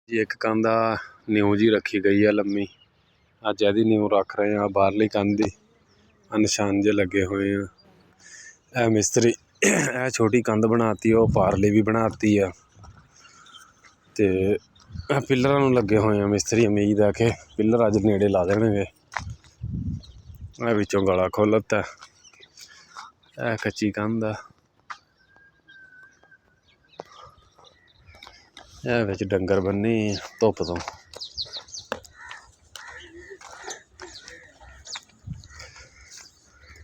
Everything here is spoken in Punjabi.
ਜੀ ਇੱਕ ਕੰਧ ਆ ਨਿਊ ਜੀ ਰੱਖੀ ਗਈ ਆ ਲੰਮੀ। ਅੱਜ ਇਹਦੀ ਨਿਊ ਰੱਖ ਰਹੇ ਆ। ਬਾਹਰਲੀ ਕੰਧ ਦੀ ਨਿਸ਼ਾਨ ਜਿਹੇ ਲੱਗੇ ਹੋਏ ਆ। ਇਹ ਮਿਸਤਰੀ ਇਹ ਛੋਟੀ ਕੰਧ ਬਣਾ ਤੀ, ਉਹ ਪਾਰਲੀ ਵੀ ਬਣਾ ਤੀ ਆ। ਅਤੇ ਇਹ ਪਿੱਲਰਾਂ ਨੂੰ ਲੱਗੇ ਹੋਏ ਆ ਮਿਸਤਰੀ। ਉਮੀਦ ਆ ਕਿ ਪਿੱਲਰ ਅੱਜ ਨੇੜੇ ਲਾ ਦੇਣਗੇ। ਇਹ ਵਿੱਚੋਂ ਗਲਾ ਖੋਲ੍ਹ ਤਾ। ਇਹ ਕੱਚੀ ਕੰਧ ਆ। ਇਹ ਵਿੱਚ ਡੰਗਰ ਬੰਨੇ ਧੁੱਪ ਤੋਂ।